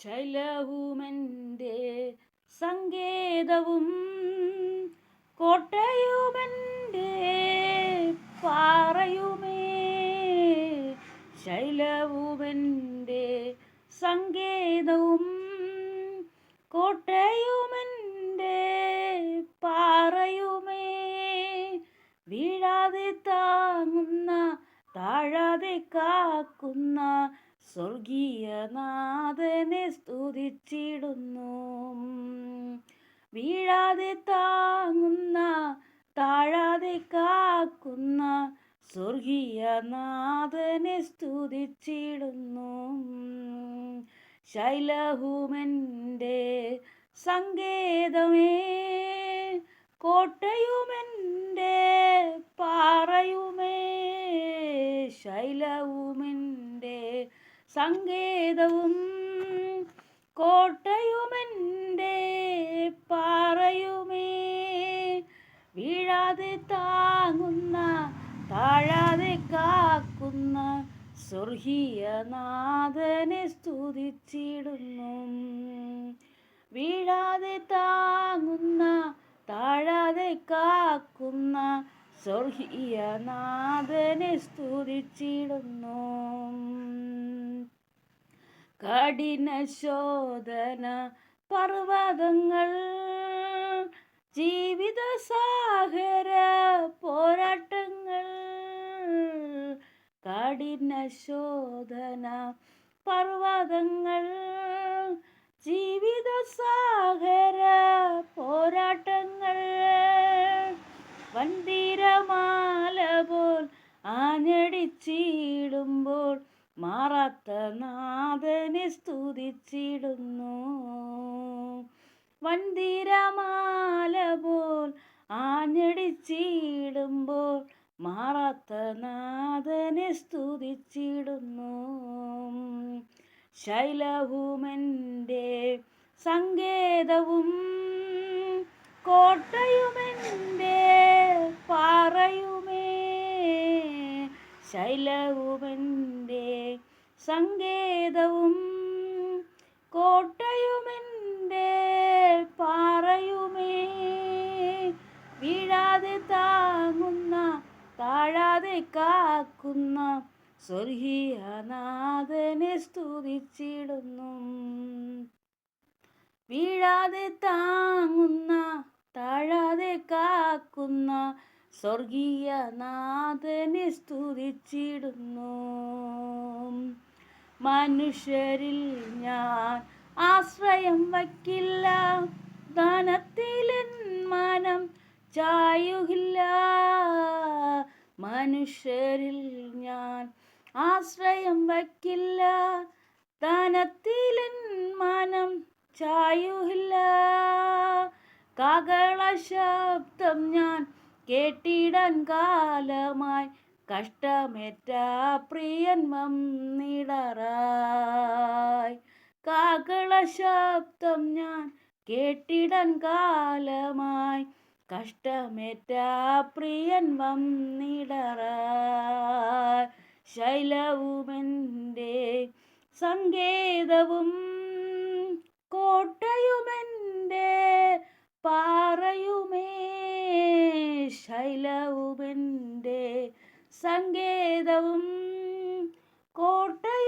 ശൈലവുമെൻ്റെ സങ്കേതവും കോട്ടയുമെൻ്റെ പാറയുമേ. ശൈലവുമെൻ്റെ സങ്കേതവും കോട്ടയുമെൻ്റെ പാറയുമേ. വീഴാതെ താങ്ങുന്ന താഴാതെ കാക്കുന്ന സ്വർഗീയനാഥനെ സ്തുതിച്ചിടുന്നു. വീഴാതെ താങ്ങുന്ന താഴാതെ കാക്കുന്ന സ്വർഗീയനാഥനെ സ്തുതിച്ചിടുന്നു. ശൈലവുമെൻ്റെ സങ്കേതമേ, കോട്ടയുമെൻ്റെ പാറയുമേ. ശൈലവുമെൻ്റെ സങ്കേതവും കോട്ടയുമെൻ്റെ പാറയുമേ. വീഴാതെ താങ്ങുന്ന താഴാതെ കാക്കുന്ന സ്വർഗീയനാഥനെ സ്തുതിച്ചിടുന്നു. വീഴാതെ താങ്ങുന്ന താഴാതെ കാക്കുന്ന സ്വർഗീയനാഥനെ സ്തുതിച്ചിടുന്നു. കഠിന ശോധന പർവ്വതങ്ങൾ, ജീവിത സാഗര പോരാട്ടങ്ങൾ. കഠിന ശോധന പർവ്വതങ്ങൾ, ജീവിത സാഗര പോരാട്ടങ്ങൾ. വൻതിരമാല പോൽ ആഞ്ഞടിച്ചിടുമ്പോൾ മാറാത്ത നാഥനെ സ്തുതിച്ചിടുന്നു. വൻതിരമാല പോൽ ആഞ്ഞടിച്ചിടുമ്പോൾ മാറാത്ത നാഥനെ സ്തുതിച്ചിടുന്നു. ശൈലവുമെൻ്റെ സങ്കേതവും കോട്ടയുമെൻ്റെ പാറയുമേ. ശൈലവുമെൻ്റെ സങ്കേതവും കോട്ടയുമെൻ്റെ പാറയുമേ. വീഴാതെ താങ്ങുന്ന താഴാതെ കാക്കുന്ന സ്വർഗീയനാഥനെ സ്തുതിച്ചിടുന്നു. വീഴാതെ താങ്ങുന്ന താഴാതെ കാക്കുന്ന സ്വർഗീയനാഥനെ സ്തുതിച്ചിടുന്നു. മനുഷ്യരിൽ ഞാൻ ആശ്രയം വയ്ക്കില്ല, ധനത്തിലെൻ മനം ചായുകില്ല. മനുഷ്യരിൽ ഞാൻ ആശ്രയം വയ്ക്കില്ല, ധനത്തിലെൻ മനം ചായുകില്ല. കാഹള ശബ്ദം ഞാൻ കേട്ടിടാൻ കാലമായി, കഷ്ടമേറ്റ പ്രിയൻ വന്നിടറായി. കാഹള ശബ്ദം ഞാൻ കേട്ടിടാൻ കാലമായി, കഷ്ടമേറ്റ പ്രിയൻ വന്നിടറായി. ശൈലവുമെൻ്റെ സങ്കേതവും കോട്ടയുമെൻ്റെ പാറയുമേ. ശൈലവുമെൻ്റെ സങ്കേതവും കോട്ടയും